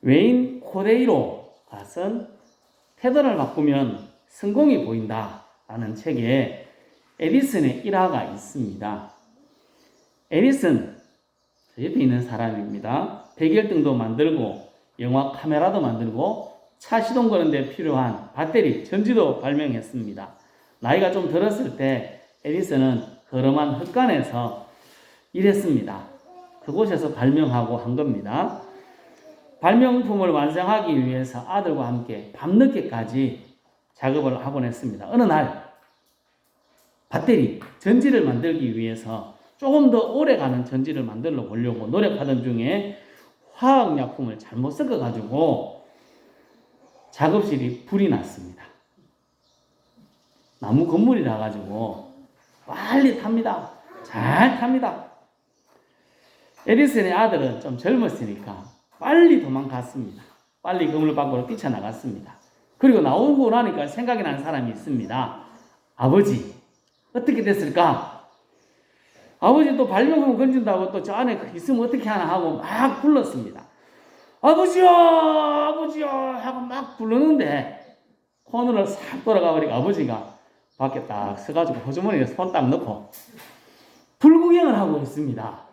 웨인 코데이로가 쓴 태도를 바꾸면 성공이 보인다 라는 책에 에디슨의 일화가 있습니다. 에디슨, 저 옆에 있는 사람입니다. 백열등도 만들고 영화 카메라도 만들고 차 시동 거는 데 필요한 배터리, 전지도 발명했습니다. 나이가 좀 들었을 때 에디슨은 허름한 흙간에서 일했습니다. 그곳에서 발명하고 한 겁니다. 발명품을 완성하기 위해서 아들과 함께 밤늦게까지 작업을 하곤 했습니다. 어느 날 배터리, 전지를 만들기 위해서 조금 더 오래가는 전지를 만들어 보려고 노력하던 중에 화학약품을 잘못 섞어가지고 작업실이 불이 났습니다. 나무 건물이라 가지고 빨리 탑니다. 잘 탑니다. 에디슨의 아들은 좀 젊었으니까 빨리 도망갔습니다. 빨리 건물 밖으로 뛰쳐나갔습니다. 그리고 나오고 나니까 생각이 나는 사람이 있습니다. 아버지, 어떻게 됐을까? 아버지 또 발명품 건진다고 또 저 안에 있으면 어떻게 하나 하고 막 불렀습니다. 아버지요, 아버지요 하고 막 부르는데 코너를 싹 돌아가 버리고 아버지가 밖에 딱 서가지고 호주머니에 손 딱 넣고 불구경을 하고 있습니다.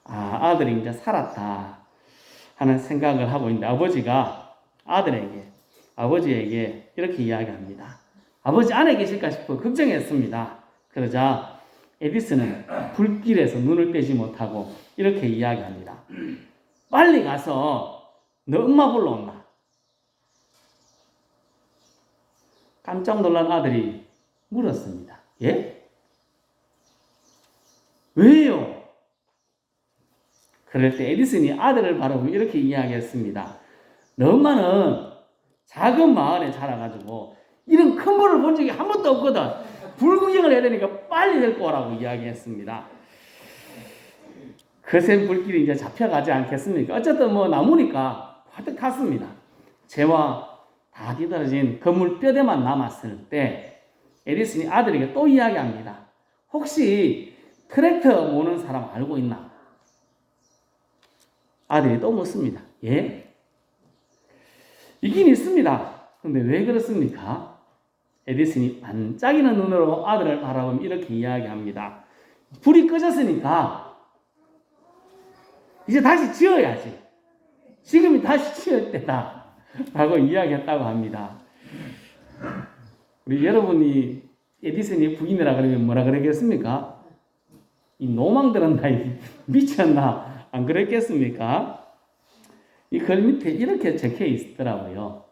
아들이 이제 살았다 하는 생각을 하고 있는데 아버지가 아버지에게 이렇게 이야기합니다. 아버지 안에 계실까 싶어 걱정했습니다. 그러자 에디슨은 불길에서 눈을 떼지 못하고 이렇게 이야기합니다. 빨리 가서 너 엄마 불러온나. 깜짝 놀란 아들이 물었습니다. 예? 왜요? 그럴 때 에디슨이 아들을 바라보고 이렇게 이야기했습니다. 너 엄마는 작은 마을에 자라가지고 이런 큰 불을 본 적이 한 번도 없거든. 불구경을 해야 되니까 빨리 데리고 오라고 이야기했습니다. 거센 불길이 이제 잡혀가지 않겠습니까? 어쨌든 뭐 나무니까 화득 탔습니다. 재와 다 뒤떨어진 건물 뼈대만 남았을 때 에디슨이 아들에게 또 이야기합니다. 혹시 트랙터 모는 사람 알고 있나? 아들이 또 묻습니다. 예? 있긴 있습니다. 근데 왜 그렇습니까? 에디슨이 반짝이는 눈으로 아들을 바라보며 이렇게 이야기합니다. 불이 꺼졌으니까 이제 다시 지어야지. 지금이 다시 지을 때다 라고 이야기했다고 합니다. 우리 여러분이 에디슨이 부인이라 그러면 뭐라 그러겠습니까? 이 노망들은 다 미쳤나? 안 그랬겠습니까? 이 글 밑에 이렇게 적혀 있더라고요.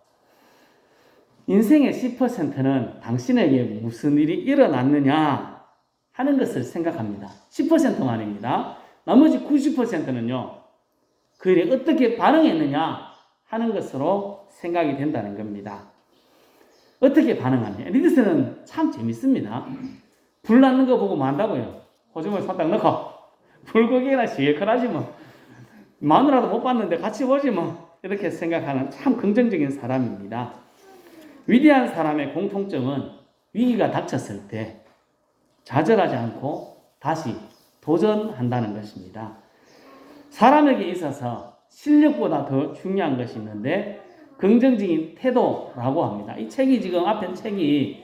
인생의 10%는 당신에게 무슨 일이 일어났느냐 하는 것을 생각합니다. 10%만입니다. 나머지 90%는요. 그 일에 어떻게 반응했느냐 하는 것으로 생각이 된다는 겁니다. 어떻게 반응하느냐. 에디슨은 참 재밌습니다. 불 났는 거 보고 뭐 한다고요? 호주머니 손딱 넣고 불고기나 시계컬하지 뭐. 마누라도 못 봤는데 같이 보지 뭐. 이렇게 생각하는 참 긍정적인 사람입니다. 위대한 사람의 공통점은 위기가 닥쳤을 때 좌절하지 않고 다시 도전한다는 것입니다. 사람에게 있어서 실력보다 더 중요한 것이 있는데 긍정적인 태도라고 합니다. 이 책이 지금 앞에 책이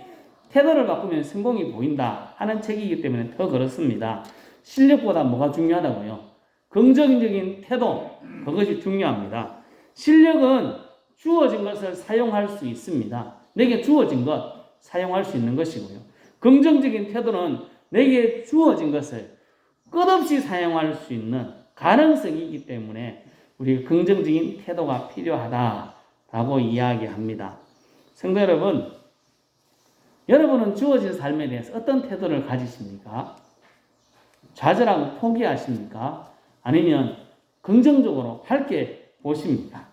태도를 바꾸면 성공이 보인다 하는 책이기 때문에 더 그렇습니다. 실력보다 뭐가 중요하다고요? 긍정적인 태도, 그것이 중요합니다. 실력은 주어진 것을 사용할 수 있습니다. 내게 주어진 것 사용할 수 있는 것이고요. 긍정적인 태도는 내게 주어진 것을 끝없이 사용할 수 있는 가능성이 있기 때문에 우리 긍정적인 태도가 필요하다라고 이야기합니다. 성도 여러분, 여러분은 주어진 삶에 대해서 어떤 태도를 가지십니까? 좌절하고 포기하십니까? 아니면 긍정적으로 밝게 보십니까?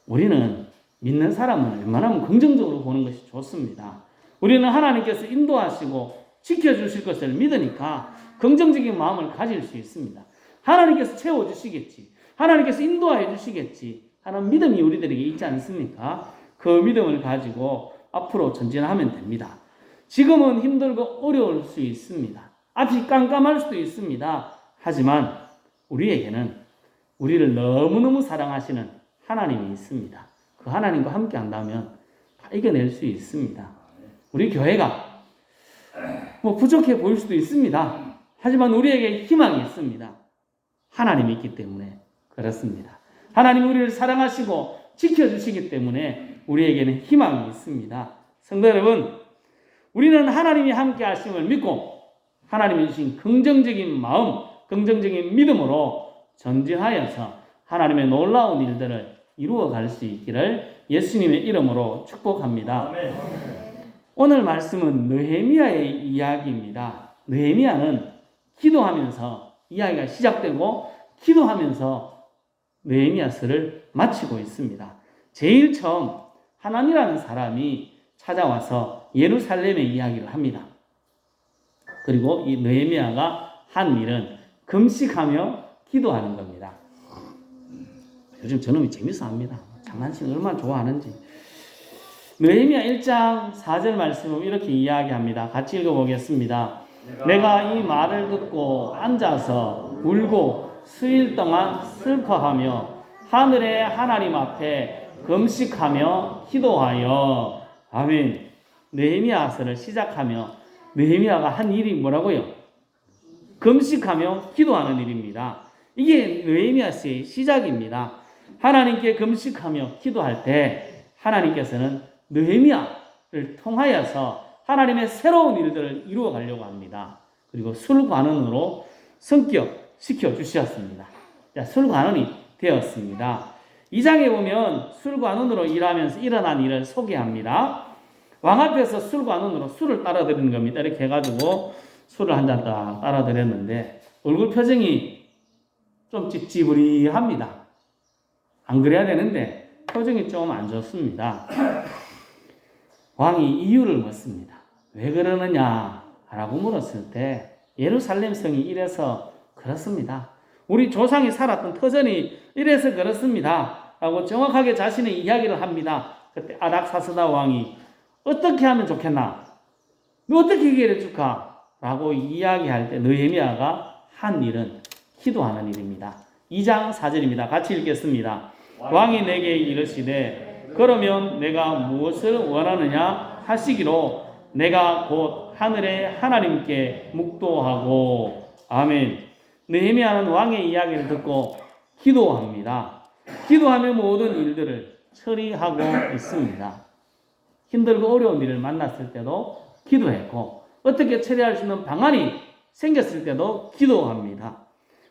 우리는 믿는 사람은 웬만하면 긍정적으로 보는 것이 좋습니다. 우리는 하나님께서 인도하시고 지켜주실 것을 믿으니까 긍정적인 마음을 가질 수 있습니다. 하나님께서 채워주시겠지, 하나님께서 인도해 주시겠지 하는 믿음이 우리들에게 있지 않습니까? 그 믿음을 가지고 앞으로 전진하면 됩니다. 지금은 힘들고 어려울 수 있습니다. 앞이 깜깜할 수도 있습니다. 하지만 우리에게는 우리를 너무너무 사랑하시는 하나님이 있습니다. 그 하나님과 함께 한다면 다 이겨낼 수 있습니다. 우리 교회가 부족해 보일 수도 있습니다. 하지만 우리에게 희망이 있습니다. 하나님이 있기 때문에 그렇습니다. 하나님이 우리를 사랑하시고 지켜주시기 때문에 우리에게는 희망이 있습니다. 성도 여러분, 우리는 하나님이 함께 하심을 믿고 하나님이 주신 긍정적인 마음, 긍정적인 믿음으로 전진하여서 하나님의 놀라운 일들을 이루어갈 수 있기를 예수님의 이름으로 축복합니다. 오늘 말씀은 느헤미야의 이야기입니다. 느헤미야는 기도하면서 이야기가 시작되고 기도하면서 느헤미야서를 마치고 있습니다. 제일 처음 하나님이라는 사람이 찾아와서 예루살렘의 이야기를 합니다. 그리고 이 느헤미야가 한 일은 금식하며 기도하는 겁니다. 요즘 저놈이 재밌어 합니다. 장난치는 얼마나 좋아하는지. 느헤미야 1장 4절 말씀을 이렇게 이야기합니다. 같이 읽어보겠습니다. 내가 이 말을 듣고 앉아서 울고 수일 동안 슬퍼하며 하늘의 하나님 앞에 금식하며 기도하여. 아멘. 느헤미야서를 시작하며 느헤미야가 한 일이 뭐라고요? 금식하며 기도하는 일입니다. 이게 느헤미야서의 시작입니다. 하나님께 금식하며 기도할 때 하나님께서는 느헤미야를 통하여서 하나님의 새로운 일들을 이루어 가려고 합니다. 그리고 술관원으로 성격시켜 주셨습니다. 술관원이 되었습니다. 2장에 보면 술관원으로 일하면서 일어난 일을 소개합니다. 왕 앞에서 술관원으로 술을 따라드리는 겁니다. 이렇게 해가지고 술을 한 잔 딱 따라드렸는데 얼굴 표정이 좀 찝찝으리합니다. 안 그래야 되는데 표정이 좀 안 좋습니다. 왕이 이유를 묻습니다. 왜 그러느냐라고 물었을 때 예루살렘 성이 이래서 그렇습니다. 우리 조상이 살았던 터전이 이래서 그렇습니다. 라고 정확하게 자신의 이야기를 합니다. 그때 아닥사스다 왕이 어떻게 하면 좋겠나? 너 어떻게 해결해 줄까? 라고 이야기할 때 느헤미야가 한 일은 기도하는 일입니다. 2장 4절입니다. 같이 읽겠습니다. 왕이 내게 이르시되 그러면 내가 무엇을 원하느냐 하시기로 내가 곧 하늘의 하나님께 묵도하고. 아멘. 느헤미야는 왕의 이야기를 듣고 기도합니다. 기도하며 모든 일들을 처리하고 있습니다. 힘들고 어려운 일을 만났을 때도 기도했고 어떻게 처리할 수 있는 방안이 생겼을 때도 기도합니다.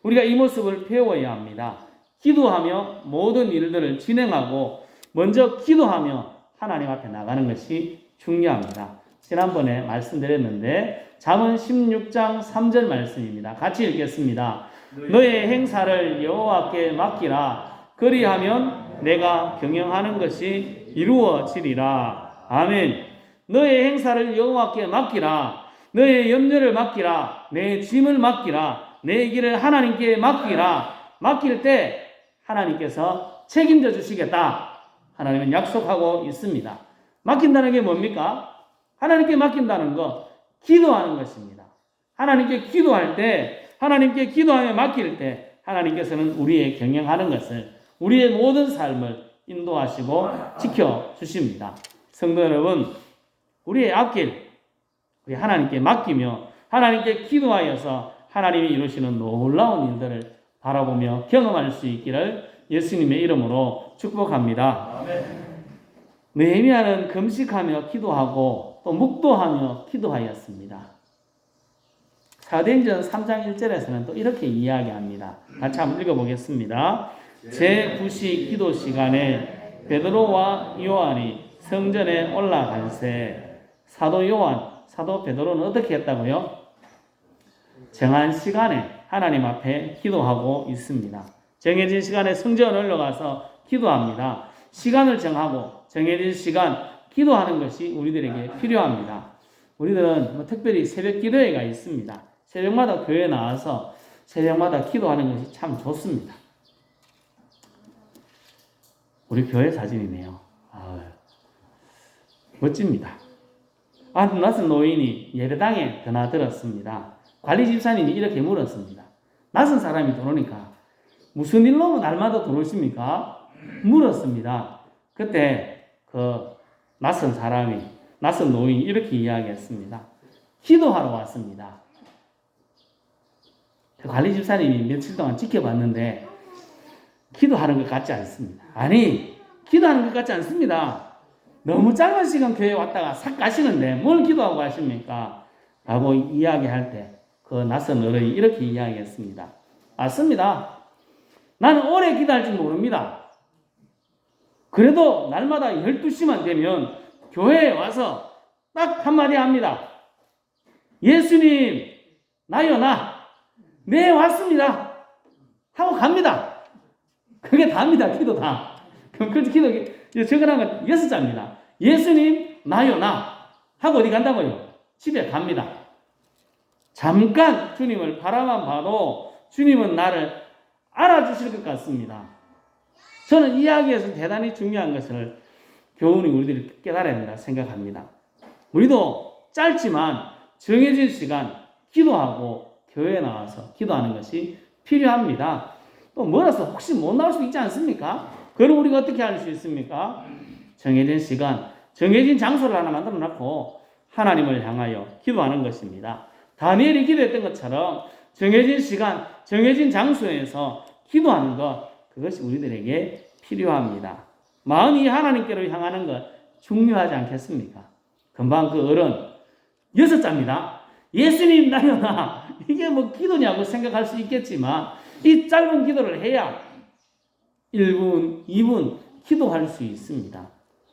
우리가 이 모습을 배워야 합니다. 기도하며 모든 일들을 진행하고 먼저 기도하며 하나님 앞에 나가는 것이 중요합니다. 지난번에 말씀드렸는데 잠언 16장 3절 말씀입니다. 같이 읽겠습니다. 너의 행사를 여호와께 맡기라. 그리하면 내가 경영하는 것이 이루어지리라. 아멘. 너의 행사를 여호와께 맡기라. 너의 염려를 맡기라. 내 짐을 맡기라. 내 길을 하나님께 맡기라. 맡길 때 하나님께서 책임져 주시겠다. 하나님은 약속하고 있습니다. 맡긴다는 게 뭡니까? 하나님께 맡긴다는 거, 기도하는 것입니다. 하나님께 기도할 때, 하나님께 기도하며 맡길 때 하나님께서는 우리의 경영하는 것을, 우리의 모든 삶을 인도하시고 지켜주십니다. 성도 여러분, 우리의 앞길 우리 하나님께 맡기며 하나님께 기도하여서 하나님이 이루시는 놀라운 일들을 바라보며 경험할 수 있기를 예수님의 이름으로 축복합니다. 아멘. 느헤미야는 금식하며 기도하고 또 묵도하며 기도하였습니다. 사도행전 3장 1절에서는 또 이렇게 이야기합니다. 같이 한번 읽어보겠습니다. 제9시 기도 시간에 베드로와 요한이 성전에 올라갈새 사도 요한, 사도 베드로는 어떻게 했다고요? 정한 시간에 하나님 앞에 기도하고 있습니다. 정해진 시간에 성전에 올라가서 기도합니다. 시간을 정하고 정해진 시간 기도하는 것이 우리들에게 필요합니다. 우리들은 특별히 새벽 기도회가 있습니다. 새벽마다 교회에 나와서 새벽마다 기도하는 것이 참 좋습니다. 우리 교회 사진이네요. 멋집니다. 낯선 노인이 예배당에 드나들었습니다. 관리 집사님이 이렇게 물었습니다. 낯선 사람이 들어오니까 무슨 일로 날마다 들어오십니까? 물었습니다. 그때 그 낯선 사람이, 낯선 노인이 이렇게 이야기했습니다. 기도하러 왔습니다. 그 관리 집사님이 며칠 동안 지켜봤는데 기도하는 것 같지 않습니다. 아니, 기도하는 것 같지 않습니다. 너무 짧은 시간 교회에 왔다가 싹 가시는데 뭘 기도하고 가십니까? 라고 이야기할 때 그 낯선 어른이 이렇게 이야기했습니다. 맞습니다. 나는 오래 기도할 줄 모릅니다. 그래도 날마다 12시만 되면 교회에 와서 딱 한마디 합니다. 예수님, 나요 나. 네, 왔습니다. 하고 갑니다. 그게 다입니다. 기도 다. 그럼 기도 적어놓은 건 6자입니다. 예수님, 나요 나. 하고 어디 간다고요? 집에 갑니다. 잠깐 주님을 바라만 봐도 주님은 나를 알아주실 것 같습니다. 저는 이 이야기에서 대단히 중요한 것을 교훈이 우리들이 깨달아야 된다 생각합니다. 우리도 짧지만 정해진 시간 기도하고 교회에 나와서 기도하는 것이 필요합니다. 또 멀어서 혹시 못 나올 수 있지 않습니까? 그럼 우리가 어떻게 할 수 있습니까? 정해진 시간, 정해진 장소를 하나 만들어 놓고 하나님을 향하여 기도하는 것입니다. 다니엘이 기도했던 것처럼 정해진 시간, 정해진 장소에서 기도하는 것, 그것이 우리들에게 필요합니다. 마음이 하나님께로 향하는 것 중요하지 않겠습니까? 금방 그 어른 6자입니다. 예수님 나요 나. 이게 뭐 기도냐고 생각할 수 있겠지만 이 짧은 기도를 해야 1분, 2분 기도할 수 있습니다.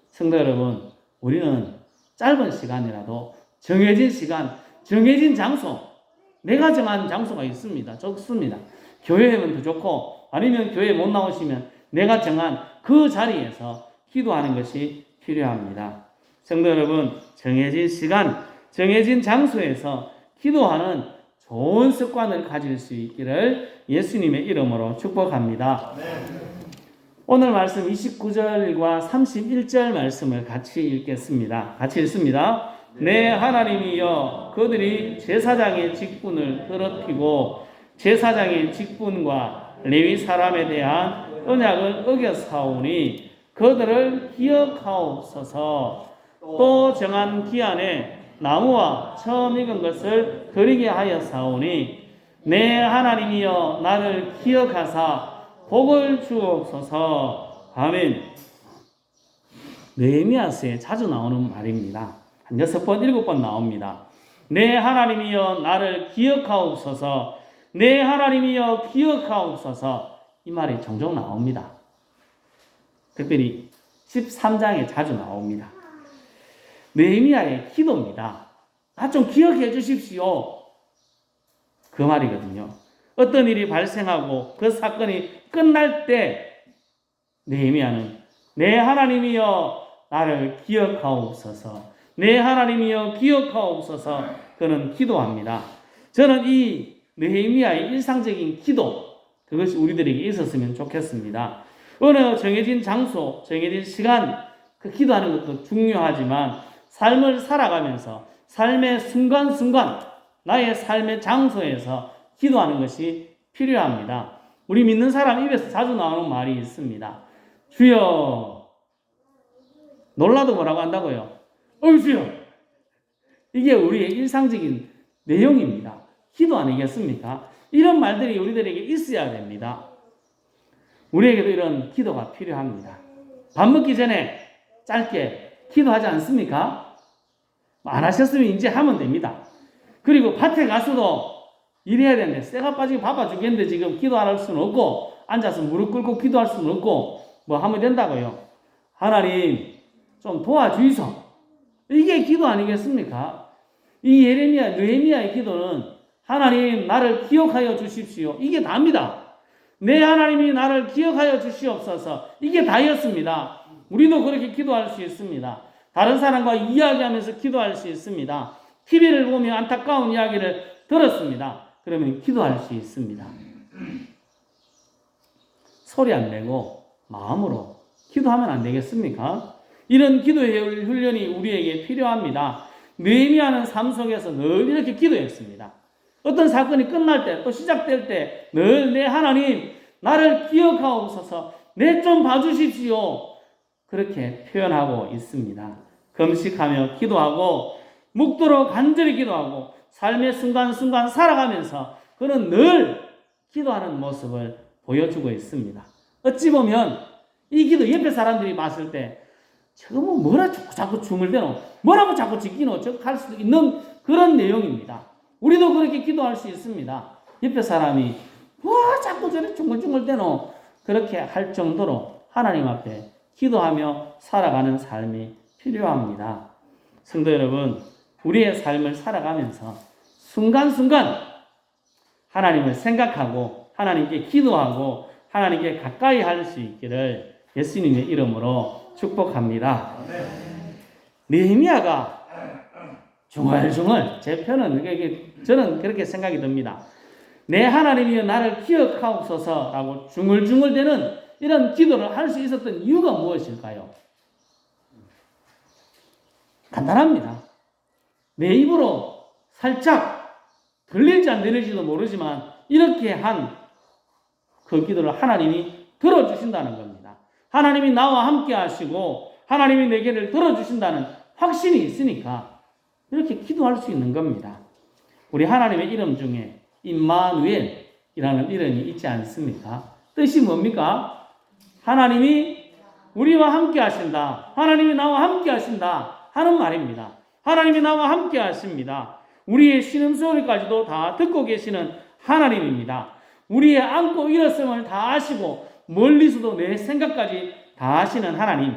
성도 여러분, 우리는 짧은 시간이라도 정해진 시간, 정해진 장소, 내가 정한 장소가 있습니다. 좋습니다. 교회에면 더 좋고 아니면 교회에 못 나오시면 내가 정한 그 자리에서 기도하는 것이 필요합니다. 성도 여러분, 정해진 시간, 정해진 장소에서 기도하는 좋은 습관을 가질 수 있기를 예수님의 이름으로 축복합니다. 오늘 말씀 29절과 31절 말씀을 같이 읽겠습니다. 같이 읽습니다. 내 하나님이여, 그들이 제사장의 직분을 더럽히고 제사장의 직분과 레위 사람에 대한 언약을 어겼사오니 그들을 기억하옵소서. 또 정한 기한에 나무와 처음 익은 것을 드리게 하였사오니 내 하나님이여, 나를 기억하사 복을 주옵소서. 아멘. 느헤미야서에 자주 나오는 말입니다. 한 6번, 7번 나옵니다. 내 하나님이여, 나를 기억하옵소서. 내 하나님이여, 기억하옵소서. 이 말이 종종 나옵니다. 특별히 13장에 자주 나옵니다. 느헤미야의 기도입니다. 나 좀 기억해 주십시오. 그 말이거든요. 어떤 일이 발생하고 그 사건이 끝날 때 느헤미야는 내 하나님이여, 나를 기억하옵소서. 내 하나님이여, 기억하옵소서. 그는 기도합니다. 저는 이 느헤미야의 일상적인 기도, 그것이 우리들에게 있었으면 좋겠습니다. 어느 정해진 장소, 정해진 시간, 그 기도하는 것도 중요하지만 삶을 살아가면서 삶의 순간순간, 나의 삶의 장소에서 기도하는 것이 필요합니다. 우리 믿는 사람 입에서 자주 나오는 말이 있습니다. 주여. 놀라도 뭐라고 한다고요? 주여. 이게 우리의 일상적인 내용입니다. 기도 아니겠습니까? 이런 말들이 우리들에게 있어야 됩니다. 우리에게도 이런 기도가 필요합니다. 밥 먹기 전에 짧게 기도하지 않습니까? 안 하셨으면 이제 하면 됩니다. 그리고 밭에 가서도 일해야 되는데 쇠가 빠지고 바빠 죽겠는데 지금 기도 안 할 수는 없고 앉아서 무릎 꿇고 기도할 수는 없고 뭐 하면 된다고요. 하나님 좀 도와주이소. 이게 기도 아니겠습니까? 이 느헤미야의 기도는 하나님 나를 기억하여 주십시오. 이게 다입니다. 내 하나님이 나를 기억하여 주시옵소서. 이게 다였습니다. 우리도 그렇게 기도할 수 있습니다. 다른 사람과 이야기하면서 기도할 수 있습니다. TV를 보며 안타까운 이야기를 들었습니다. 그러면 기도할 수 있습니다. 소리 안 내고 마음으로 기도하면 안 되겠습니까? 이런 기도의 훈련이 우리에게 필요합니다. 느헤미야는 삶 속에서 늘 이렇게 기도했습니다. 어떤 사건이 끝날 때 또 시작될 때 늘 내 하나님 나를 기억하옵소서. 내 좀 봐주십시오. 그렇게 표현하고 있습니다. 금식하며 기도하고 묵도록 간절히 기도하고 삶의 순간순간 살아가면서 그는 늘 기도하는 모습을 보여주고 있습니다. 어찌 보면 이 기도 옆에 사람들이 봤을 때 저거 뭐라 자꾸 중얼대노, 뭐라고 자꾸 지키노, 저거 할 수도 있는 그런 내용입니다. 우리도 그렇게 기도할 수 있습니다. 옆에 사람이 뭐 자꾸 저래 중얼중얼대노, 그렇게 할 정도로 하나님 앞에 기도하며 살아가는 삶이 필요합니다. 성도 여러분, 우리의 삶을 살아가면서 순간순간 하나님을 생각하고 하나님께 기도하고 하나님께 가까이 할 수 있기를 예수님의 이름으로 축복합니다. 느헤미야가 중얼중얼, 제 편은 저는 그렇게 생각이 듭니다. 내 하나님이여 나를 기억하옵소서라고 중얼중얼대는 이런 기도를 할 수 있었던 이유가 무엇일까요? 간단합니다. 내 입으로 살짝 들릴지 안 들릴지도 모르지만 이렇게 한 그 기도를 하나님이 들어주신다는 겁니다. 하나님이 나와 함께 하시고 하나님이 내 기도를 들어주신다는 확신이 있으니까 이렇게 기도할 수 있는 겁니다. 우리 하나님의 이름 중에 임마누엘이라는 이름이 있지 않습니까? 뜻이 뭡니까? 하나님이 우리와 함께 하신다. 하나님이 나와 함께 하신다 하는 말입니다. 하나님이 나와 함께 하십니다. 우리의 신음소리까지도 다 듣고 계시는 하나님입니다. 우리의 안고 일었음을 다 아시고 멀리서도 내 생각까지 다 아시는 하나님,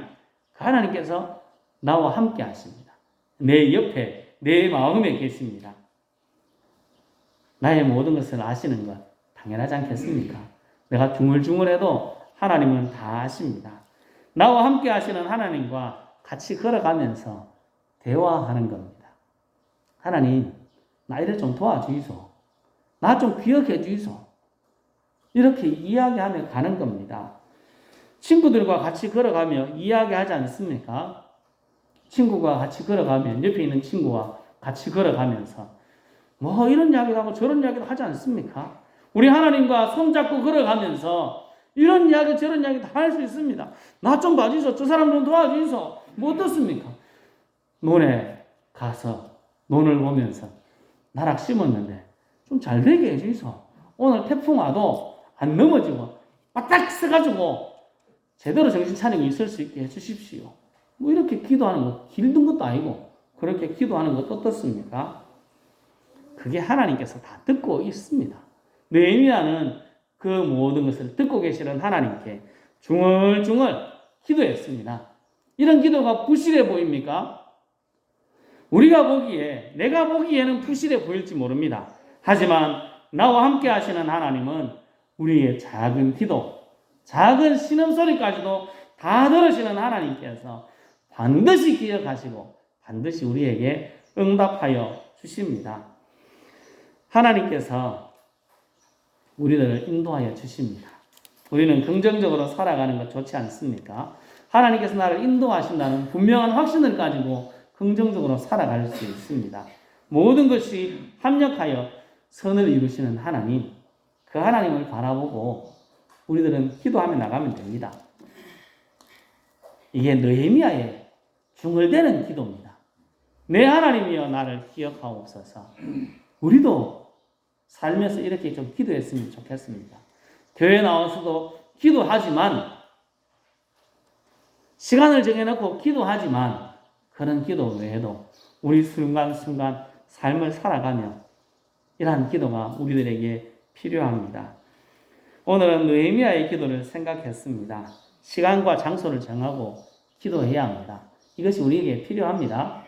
그 하나님께서 나와 함께 하십니다. 내 옆에, 내 마음에 계십니다. 나의 모든 것을 아시는 것 당연하지 않겠습니까? 내가 중얼중얼해도 하나님은 다 아십니다. 나와 함께 하시는 하나님과 같이 걸어가면서 대화하는 겁니다. 하나님, 나 이래 좀 도와주이소. 나 좀 기억해 주이소. 이렇게 이야기하며 가는 겁니다. 친구들과 같이 걸어가며 이야기하지 않습니까? 친구가 같이 걸어가면 옆에 있는 친구와 같이 걸어가면서 뭐 이런 이야기도 하고 저런 이야기도 하지 않습니까? 우리 하나님과 손잡고 걸어가면서 이런 이야기 저런 이야기 다 할 수 있습니다. 나 좀 봐주소. 저 사람 좀 도와주소. 뭐 어떻습니까? 논에 가서 논을 보면서 나락 심었는데 좀 잘 되게 해주소. 오늘 태풍 와도 안 넘어지고 바닥 써가지고 제대로 정신 차리고 있을 수 있게 해주십시오. 뭐 이렇게 기도하는 거 길든 것도 아니고 그렇게 기도하는 것도 어떻습니까? 그게 하나님께서 다 듣고 있습니다. 느헤미야는 그 모든 것을 듣고 계시는 하나님께 중얼중얼 기도했습니다. 이런 기도가 부실해 보입니까? 우리가 보기에, 내가 보기에는 부실해 보일지 모릅니다. 하지만 나와 함께 하시는 하나님은 우리의 작은 기도, 작은 신음소리까지도 다 들으시는 하나님께서 반드시 기억하시고 반드시 우리에게 응답하여 주십니다. 하나님께서 우리들을 인도하여 주십니다. 우리는 긍정적으로 살아가는 것 좋지 않습니까? 하나님께서 나를 인도하신다는 분명한 확신을 가지고 긍정적으로 살아갈 수 있습니다. 모든 것이 합력하여 선을 이루시는 하나님, 그 하나님을 바라보고 우리들은 기도하며 나가면 됩니다. 이게 느헤미야의 중얼대는 기도입니다. 내 하나님이여 나를 기억하옵소서. 우리도 살면서 이렇게 좀 기도했으면 좋겠습니다. 교회 나와서도 기도하지만 시간을 정해놓고 기도하지만 그런 기도 외에도 우리 순간순간 삶을 살아가며 이러한 기도가 우리들에게 필요합니다. 오늘은 느헤미야의 기도를 생각했습니다. 시간과 장소를 정하고 기도해야 합니다. 이것이 우리에게 필요합니다.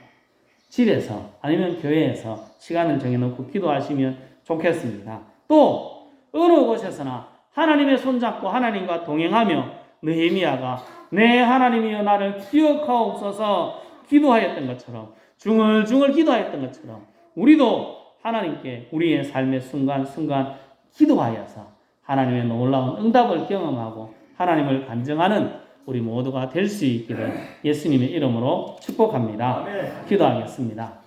집에서 아니면 교회에서 시간을 정해놓고 기도하시면 좋겠습니다. 또 어느 곳에서나 하나님의 손잡고 하나님과 동행하며 느헤미야가 내 하나님이여 나를 기억하옵소서 기도하였던 것처럼 중얼중얼 기도하였던 것처럼 우리도 하나님께 우리의 삶의 순간순간 기도하여서 하나님의 놀라운 응답을 경험하고 하나님을 간증하는 우리 모두가 될 수 있기를 예수님의 이름으로 축복합니다. 기도하겠습니다.